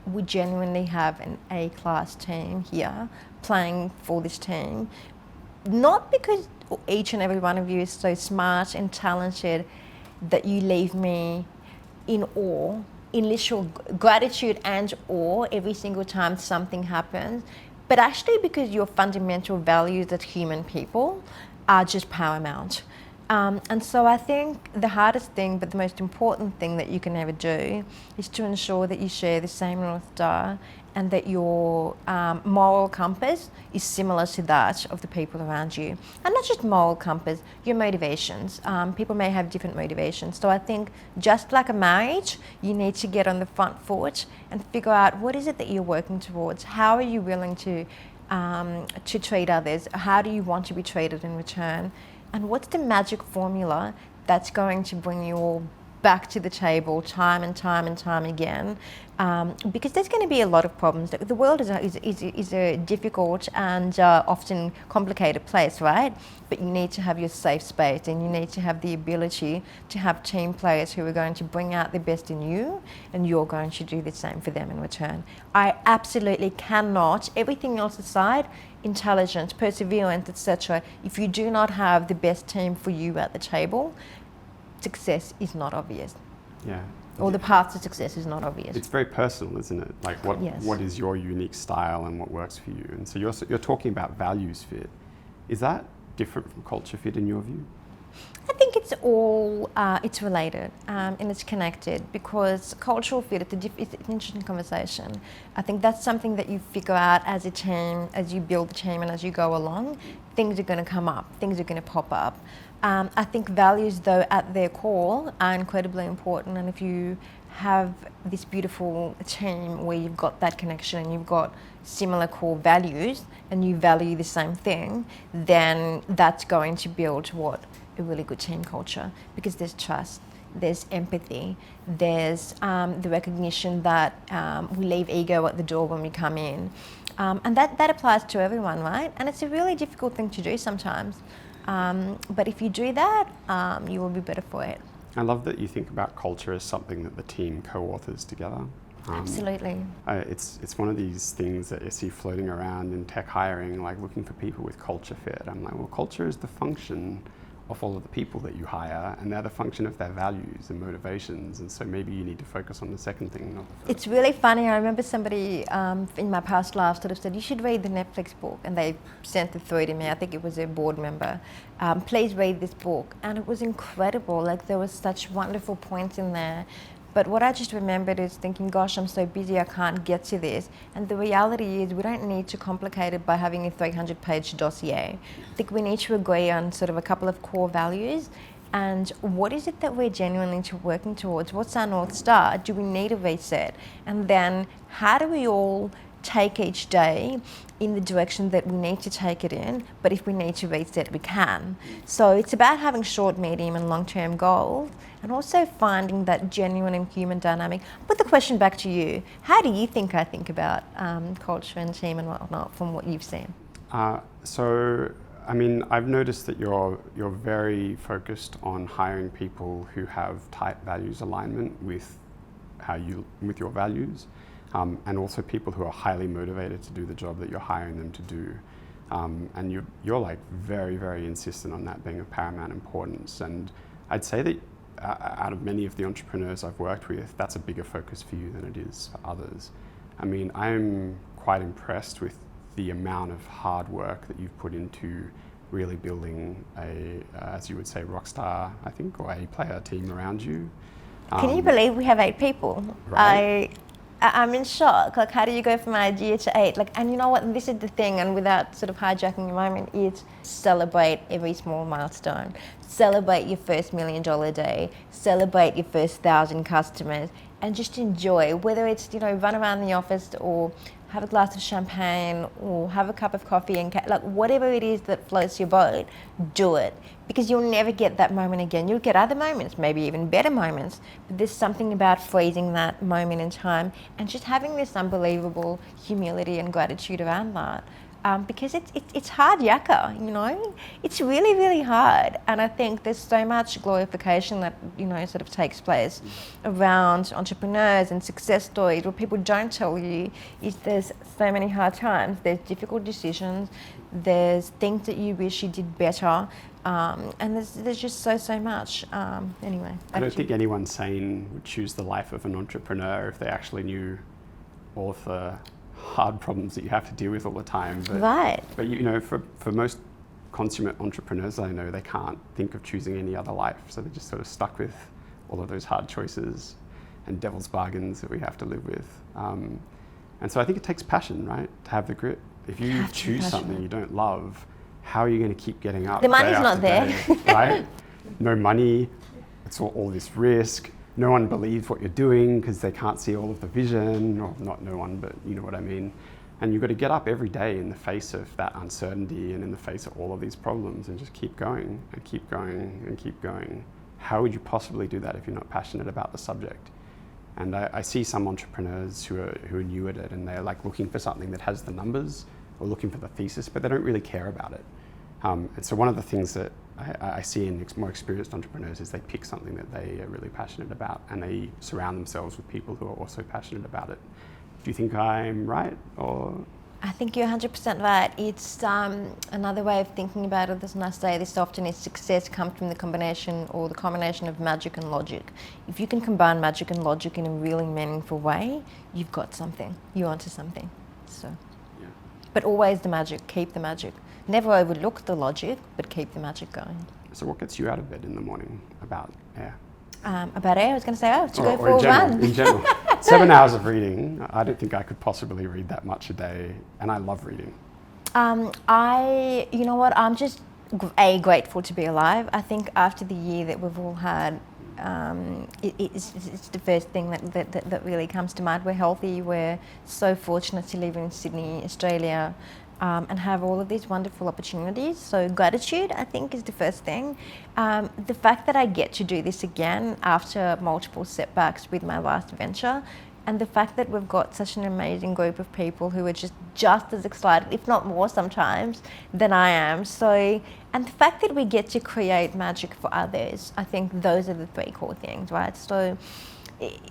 we genuinely have an A-class team here playing for this team. Not because each and every one of you is so smart and talented that you leave me in awe, in literal gratitude and awe every single time something happens, but actually because your fundamental values as human people are just paramount. And so I think the hardest thing, but the most important thing that you can ever do, is to ensure that you share the same North Star, and that your moral compass is similar to that of the people around you. And not just moral compass, your motivations. People may have different motivations. So I think just like a marriage, you need to get on the front foot and figure out what is it that you're working towards. How are you willing to treat others? How do you want to be treated in return? And what's the magic formula that's going to bring you all back to the table time and time and time again? Because there's going to be a lot of problems. The world is a difficult and often complicated place, right? But you need to have your safe space, and you need to have the ability to have team players who are going to bring out the best in you, and you're going to do the same for them in return. I absolutely cannot, everything else aside, intelligence, perseverance, etc., if you do not have the best team for you at the table, success is not obvious. Yeah. Or the path to success is not obvious. It's very personal, isn't it? Like what is your unique style and what works for you? And so you're talking about values fit. Is that different from culture fit in your view? I think it's all, it's related and it's connected, because cultural fit, it's an interesting conversation. I think that's something that you figure out as a team, as you build the team and as you go along. Things are going to come up, things are going to pop up. I think values, though, at their core are incredibly important, and if you have this beautiful team where you've got that connection and you've got similar core values and you value the same thing, then that's going to build a really good team culture, because there's trust, there's empathy, there's the recognition that we leave ego at the door when we come in. And that applies to everyone, right? And it's a really difficult thing to do sometimes. But if you do that, you will be better for it. I love that you think about culture as something that the team co-authors together. Absolutely. It's one of these things that you see floating around in tech hiring, like looking for people with culture fit. I'm like, well, culture is the function of all of the people that you hire, and they're the function of their values and motivations, and so maybe you need to focus on the second thing, not the first. It's really funny. I remember somebody in my past life sort of said, you should read the Netflix book, and they sent it through to me. I think it was a board member. Please read this book. And it was incredible. Like, there was such wonderful points in there. But what I just remembered is thinking, gosh, I'm so busy, I can't get to this. And the reality is we don't need to complicate it by having a 300-page dossier. I think we need to agree on sort of a couple of core values. And what is it that we're genuinely working towards? What's our North Star? Do we need a reset? And then how do we all take each day in the direction that we need to take it in, but if we need to reset, we can. So it's about having short, medium and long-term goals, and also finding that genuine and human dynamic. I'll put the question back to you. How do you think I think about culture and team and whatnot from what you've seen? So, I mean, I've noticed that you're very focused on hiring people who have tight values alignment with your values. And also people who are highly motivated to do the job that you're hiring them to do. And you're like very, very insistent on that being of paramount importance. And I'd say that out of many of the entrepreneurs I've worked with, that's a bigger focus for you than it is for others. I mean, I'm quite impressed with the amount of hard work that you've put into really building as you would say, rock star, I think, or a player team around you. Can you believe we have 8 people? Right. I'm in shock. Like, how do you go from idea to 8? Like, and you know what? This is the thing, and without sort of hijacking your moment, is celebrate every small milestone. Celebrate your first $1 million day. Celebrate your first 1,000 customers, and just enjoy. Whether it's, you know, run around the office or have a glass of champagne or have a cup of coffee and like whatever it is that floats your boat, do it. Because you'll never get that moment again. You'll get other moments, maybe even better moments, but there's something about freezing that moment in time and just having this unbelievable humility and gratitude around that. Because it's hard yakka, you know? It's really, really hard. And I think there's so much glorification that, you know, sort of takes place around entrepreneurs and success stories. What people don't tell you is there's so many hard times. There's difficult decisions. There's things that you wish you did better. And there's just so much. Anyway. I don't think anyone sane would choose the life of an entrepreneur if they actually knew all of the hard problems that you have to deal with all the time. But, right. But you know, for most consummate entrepreneurs I know, they can't think of choosing any other life. So they're just sort of stuck with all of those hard choices and devil's bargains that we have to live with. And so I think it takes passion, right? To have the grit. If you choose something you don't love, how are you going to keep getting up? The money's not there. Day, right? No money. It's all this risk. No one believes what you're doing because they can't see all of the vision, or not no one, but you know what I mean. And you've got to get up every day in the face of that uncertainty and in the face of all of these problems and just keep going and keep going and keep going. How would you possibly do that if you're not passionate about the subject? And I see some entrepreneurs who are new at it, and they're like looking for something that has the numbers or looking for the thesis, but they don't really care about it. And so one of the things that I see in more experienced entrepreneurs is they pick something that they are really passionate about, and they surround themselves with people who are also passionate about it. Do you think I'm right, or? I think you're 100% right. It's another way of thinking about it, and I say this often, is success comes from the combination of magic and logic. If you can combine magic and logic in a really meaningful way, you've got something. You're onto something. So, yeah. But always the magic. Keep the magic. Never overlook the logic, but keep the magic going. So what gets you out of bed in the morning about air? About air, I was going to say, to go for or a in general, run. In general. 7 hours of reading, I don't think I could possibly read that much a day, and I love reading. You know what, I'm just grateful to be alive. I think after the year that we've all had, it's the first thing that really comes to mind. We're healthy, we're so fortunate to live in Sydney, Australia, and have all of these wonderful opportunities. So gratitude, I think, is the first thing. The fact that I get to do this again after multiple setbacks with my last venture, and the fact that we've got such an amazing group of people who are just as excited, if not more sometimes, than I am. So, and the fact that we get to create magic for others, I think those are the 3 core things, right? So,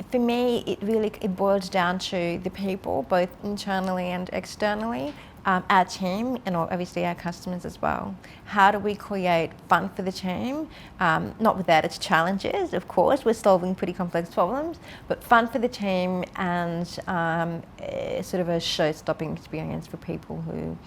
for me, it boils down to the people, both internally and externally, our team and obviously our customers as well. How do we create fun for the team? Not without its challenges, of course. We're solving pretty complex problems, but fun for the team and sort of a show-stopping experience for people who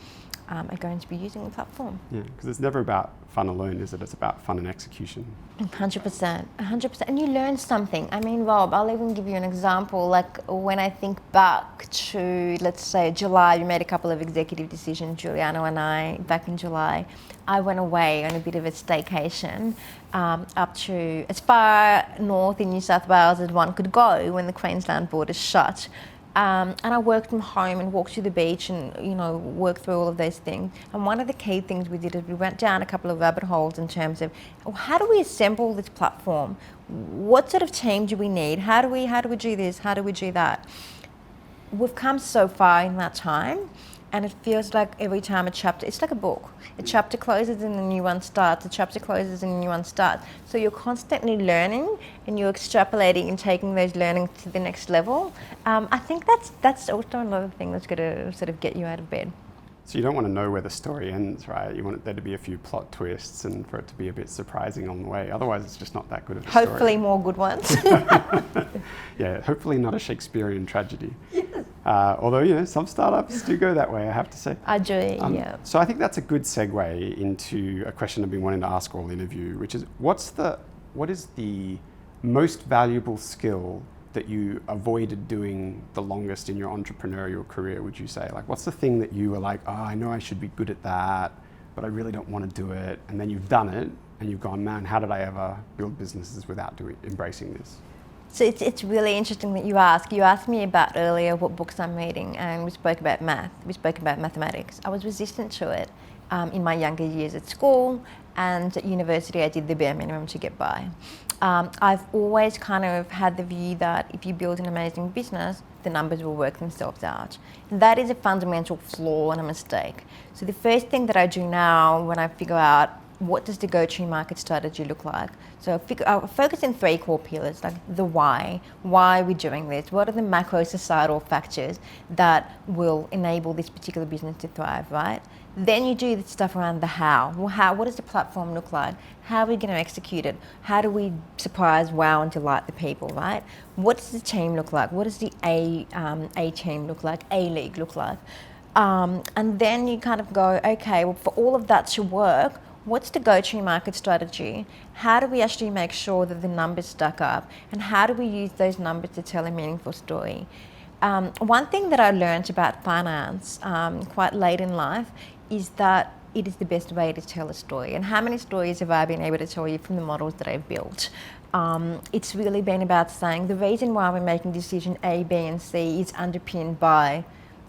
are going to be using the platform. Yeah, because it's never about fun alone, is it? It's about fun and execution. 100%, 100%. And you learn something. I mean, Rob, I'll even give you an example. Like when I think back to, let's say, July, we made a couple of executive decisions, Giuliano and I, back in July. I went away on a bit of a staycation up to as far north in New South Wales as one could go when the Queensland border shut. And I worked from home and walked to the beach and, worked through all of those things. And one of the key things we did is we went down a couple of rabbit holes in terms of how do we assemble this platform? What sort of team do we need? How do we do this? How do we do that? We've come so far in that time, and it feels like every time it's like a book. A chapter closes and a new one starts. A chapter closes and a new one starts. So you're constantly learning and you're extrapolating and taking those learnings to the next level. I think that's also another thing that's going to sort of get you out of bed. So you don't want to know where the story ends, right? You want there to be a few plot twists and for it to be a bit surprising on the way. Otherwise, it's just not that good of a story. Hopefully more good ones. Yeah, hopefully not a Shakespearean tragedy. Yes. Although, some startups do go that way, I have to say. I do, yeah. So I think that's a good segue into a question I've been wanting to ask all interview, which is what is the most valuable skill that you avoided doing the longest in your entrepreneurial career, would you say? Like, what's the thing that you were like, I know I should be good at that, but I really don't want to do it. And then you've done it and you've gone, man, how did I ever build businesses without embracing this? So it's really interesting that you ask. You asked me about earlier what books I'm reading, and we spoke about math. We spoke about mathematics. I was resistant to it in my younger years at school, and at university I did the bare minimum to get by. I've always kind of had the view that if you build an amazing business, the numbers will work themselves out. And that is a fundamental flaw and a mistake. So the first thing that I do now when I figure out what does the go-to-market strategy look like? So I'll focus in 3 core pillars, like the why. Why are we doing this? What are the macro societal factors that will enable this particular business to thrive, right? Then you do the stuff around the how. Well, what does the platform look like? How are we going to execute it? How do we surprise, wow, and delight the people, right? What does the team look like? What does the A team look like? A league look like? And then you kind of go, okay, well, for all of that to work, what's the go-to-market strategy? How do we actually make sure that the numbers stack up? And how do we use those numbers to tell a meaningful story? One thing that I learned about finance quite late in life is that it is the best way to tell a story. And how many stories have I been able to tell you from the models that I've built? It's really been about saying the reason why we're making decision A, B, and C is underpinned by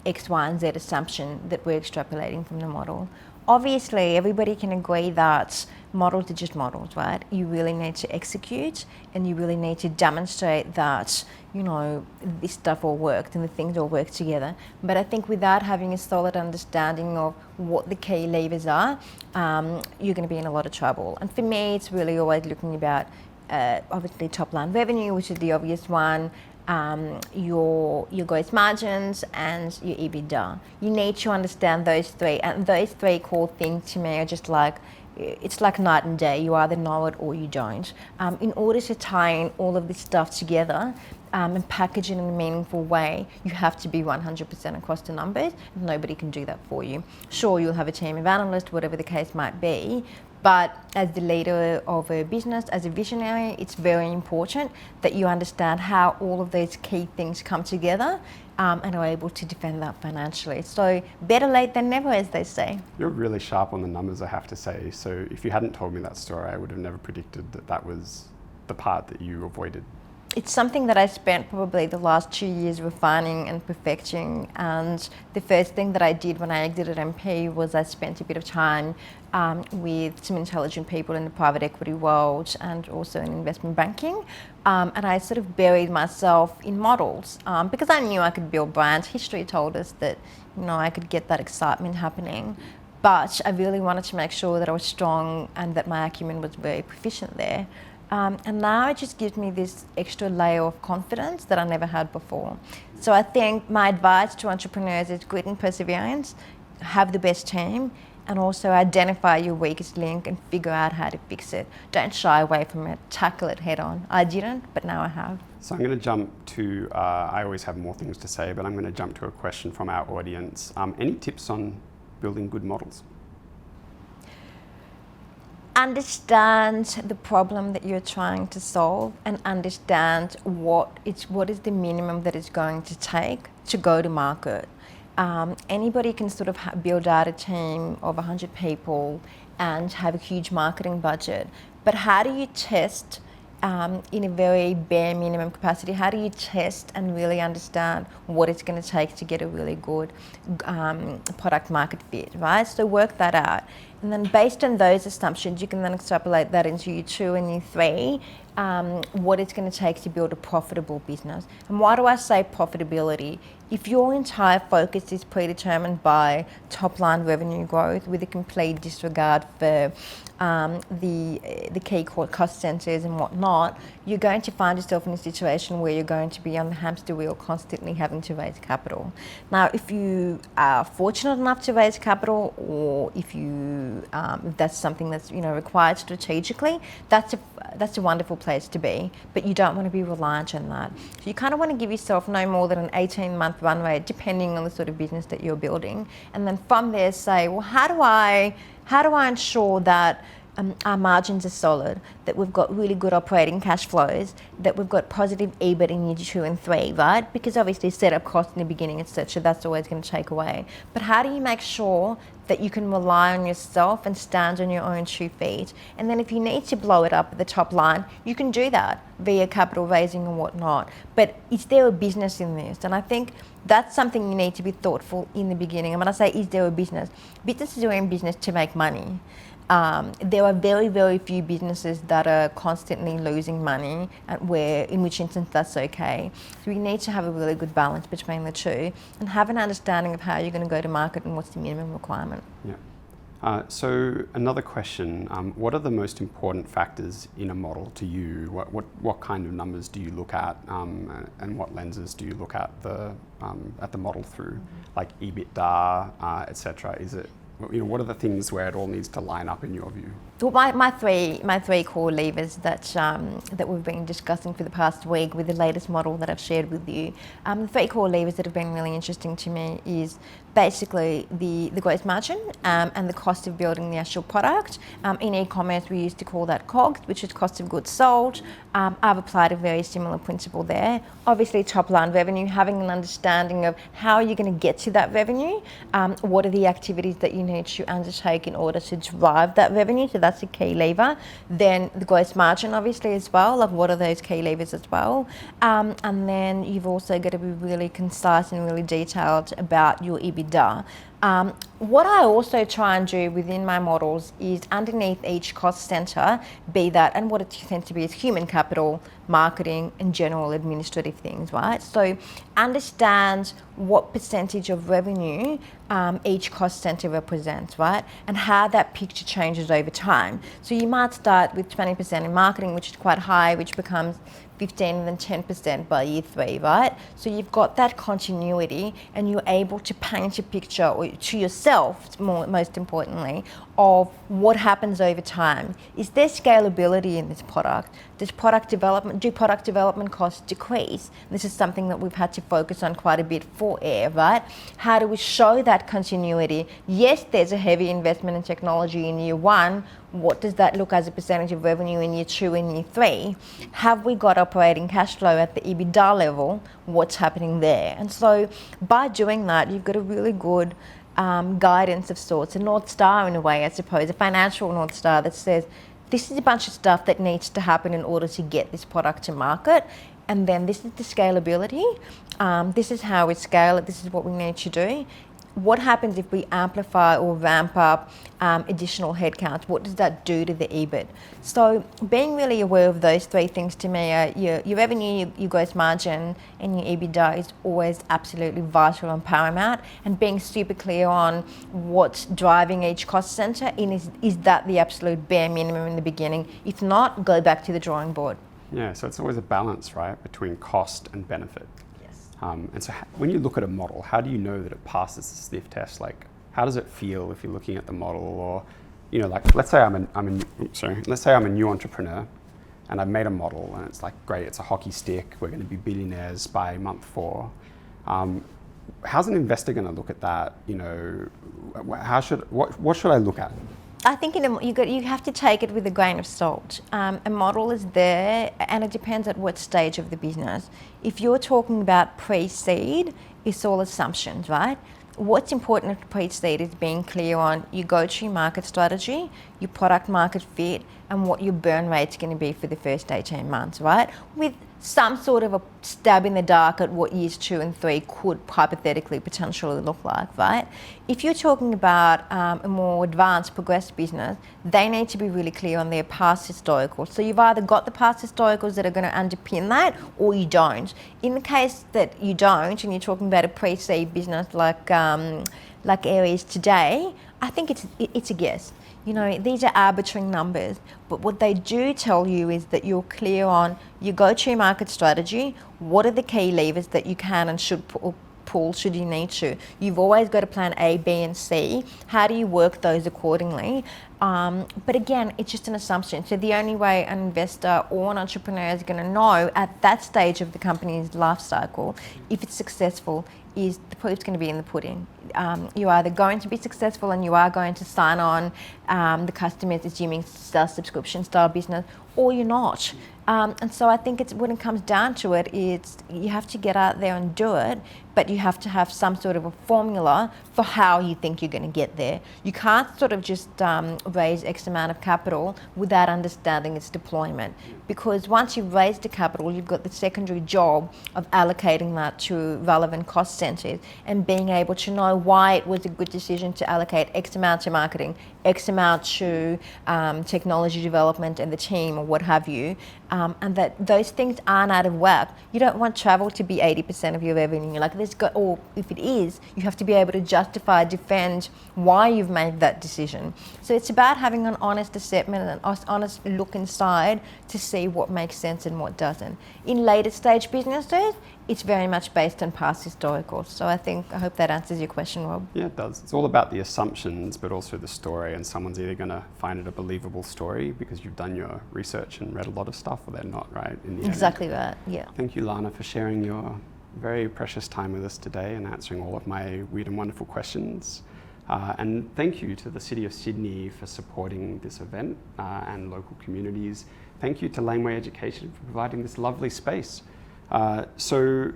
X, Y, and Z assumption that we're extrapolating from the model. Obviously, everybody can agree that models are just models, right? You really need to execute and you really need to demonstrate that, this stuff all worked and the things all work together. But I think without having a solid understanding of what the key levers are, you're going to be in a lot of trouble. And for me, it's really always looking about, obviously, top line revenue, which is the obvious one, your gross margins and your EBITDA. You need to understand those 3, and those 3 core things to me are just like, it's like night and day. You either know it or you don't. In order to tie in all of this stuff together and package it in a meaningful way, you have to be 100% across the numbers. Nobody can do that for you. Sure, you'll have a team of analysts, whatever the case might be, but as the leader of a business, as a visionary, it's very important that you understand how all of these key things come together and are able to defend that financially. So better late than never, as they say. You're really sharp on the numbers, I have to say. So if you hadn't told me that story, I would have never predicted that was the part that you avoided. It's something that I spent probably the last 2 years refining and perfecting. And the first thing that I did when I exited MP was I spent a bit of time with some intelligent people in the private equity world and also in investment banking. And I sort of buried myself in models because I knew I could build brands. History told us that, I could get that excitement happening. But I really wanted to make sure that I was strong and that my acumen was very proficient there. And now it just gives me this extra layer of confidence that I never had before. So I think my advice to entrepreneurs is grit and perseverance. have the best team, and also identify your weakest link and figure out how to fix it. Don't shy away from it, tackle it head on. I didn't, but now I have. So I'm going to jump to, I always have more things to say, but I'm going to jump to a question from our audience. Any tips on building good models? Understand the problem that you're trying to solve, and understand what is the minimum that it's going to take to go to market. Anybody can sort of build out a team of 100 people and have a huge marketing budget, but how do you test in a very bare minimum capacity? How do you test and really understand what it's going to take to get a really good product market fit, right? So work that out. And then based on those assumptions, you can then extrapolate that into year 2 and year 3, what it's going to take to build a profitable business. And why do I say profitability? If your entire focus is predetermined by top line revenue growth with a complete disregard for the key cost centers and whatnot, you're going to find yourself in a situation where you're going to be on the hamster wheel constantly having to raise capital. Now, if you are fortunate enough to raise capital, or if that's something that's required strategically, that's a wonderful place to be, but you don't want to be reliant on that. So you kind of want to give yourself no more than an 18-month run rate, depending on the sort of business that you're building, and then from there say, well, how do I ensure that our margins are solid, that we've got really good operating cash flows, that we've got positive EBIT in year 2 and 3, right? Because obviously setup costs in the beginning, etc., that's always going to take away. But how do you make sure that you can rely on yourself and stand on your own 2 feet? And then if you need to blow it up at the top line, you can do that via capital raising and whatnot. But is there a business in this? And I think that's something you need to be thoughtful in the beginning. And when I say, is there a business? Businesses are in business to make money. There are very, very few businesses that are constantly losing money, in which instance that's okay. So you need to have a really good balance between the two and have an understanding of how you're going to go to market and what's the minimum requirement. Yeah. So another question, what are the most important factors in a model to you? What kind of numbers do you look at, and what lenses do you look at the model through, like EBITDA, etc.? Is it, what are the things where it all needs to line up in your view? Well, my three core levers that we've been discussing for the past week with the latest model that I've shared with you. The 3 core levers that have been really interesting to me is basically the gross margin and the cost of building the actual product. In e-commerce, we used to call that COGS, which is cost of goods sold. I've applied a very similar principle there. Obviously, top line revenue, having an understanding of how you're going to get to that revenue, what are the activities that you need to undertake in order to drive that revenue. So that's a key lever. Then the gross margin, obviously, as well, like what are those key levers as well. And then you've also got to be really concise and really detailed about your EBITDA. What I also try and do within my models is underneath each cost center, be that, and what it tends to be is human capital, marketing, and general administrative things, right? So understand what percentage of revenue each cost center represents, right? And how that picture changes over time. So you might start with 20% in marketing, which is quite high, which becomes 15 and then 10% by year 3, right? So you've got that continuity and you're able to paint a picture to yourself, most importantly, of what happens over time. Is there scalability in this product? Do product development costs decrease? This is something that we've had to focus on quite a bit for Air, right? How do we show that continuity? Yes, there's a heavy investment in technology in year 1. What does that look as a percentage of revenue in year 2 and year 3? Have we got operating cash flow at the EBITDA level? What's happening there? And so by doing that, you've got a really good guidance of sorts, a North Star in a way, I suppose, a financial North Star that says, this is a bunch of stuff that needs to happen in order to get this product to market. And then this is the scalability. This is how we scale it. This is what we need to do. What happens if we amplify or ramp up additional headcounts? What does that do to the EBIT? So being really aware of those 3 things to me are your revenue, your gross margin, and your EBITDA is always absolutely vital and paramount. And being super clear on what's driving each cost center, is that the absolute bare minimum in the beginning? If not, go back to the drawing board. Yeah, so it's always a balance, right, between cost and benefit. And so when you look at a model, how do you know that it passes the sniff test? Like, how does it feel if you're looking at the model? Or, you know, like, let's say let's say I'm a new entrepreneur and I've made a model and it's like, great, it's a hockey stick, we're going to be billionaires by month 4. How's an investor going to look at that? You know, what should I look at? I think you have to take it with a grain of salt. A model is there, and it depends at what stage of the business. If you're talking about pre-seed, it's all assumptions, right? What's important at pre-seed is being clear on your go-to-market strategy, your product market fit, and what your burn rate's going to be for the first 18 months, right? With some sort of a stab in the dark at what years 2 and 3 could hypothetically potentially look like, right? If you're talking about a more advanced, progressed business, they need to be really clear on their past historicals. So you've either got the past historicals that are going to underpin that, or you don't. In the case that you don't, and you're talking about a pre-seed business like Aries today, I think it's a guess. You know, these are arbitrary numbers, but what they do tell you is that you're clear on your go-to-market strategy, what are the key levers that you can and should pull should you need to. You've always got a plan A, B, and C. How do you work those accordingly? But again, it's just an assumption. So the only way an investor or an entrepreneur is going to know at that stage of the company's life cycle if it's successful is the proof's going to be in the pudding. You're either going to be successful and you are going to sign on the customers, assuming it's subscription style business, or you're not. And so I think when it comes down to it, it's you have to get out there and do it, but you have to have some sort of a formula for how you think you're going to get there. You can't sort of just raise X amount of capital without understanding its deployment, because once you've raised the capital, you've got the secondary job of allocating that to relevant cost centres and being able to know why it was a good decision to allocate X amount to marketing, X amount to technology development and the team or what have you, and that those things aren't out of whack. You don't want travel to be 80% of your revenue. Like or if it is, you have to be able to justify, defend why you've made that decision. So it's about having an honest assessment and an honest look inside to see what makes sense and what doesn't. In later stage businesses, it's very much based on past historicals. So I hope that answers your question, Rob. Yeah, it does. It's all about the assumptions, but also the story. And someone's either going to find it a believable story because you've done your research and read a lot of stuff, or they're not, right? In the Exactly end. Right, yeah. Thank you, Lana, for sharing your very precious time with us today and answering all of my weird and wonderful questions. And thank you to the City of Sydney for supporting this event and local communities. Thank you to Laneway Education for providing this lovely space. So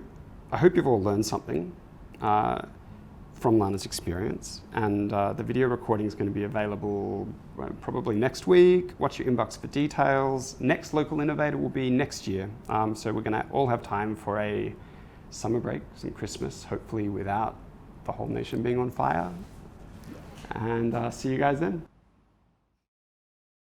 I hope you've all learned something from Lana's experience, and the video recording is going to be available probably next week. Watch your inbox for details. Next Local Innovator will be next year, so we're going to all have time for a summer break, some Christmas, hopefully without the whole nation being on fire, and see you guys then.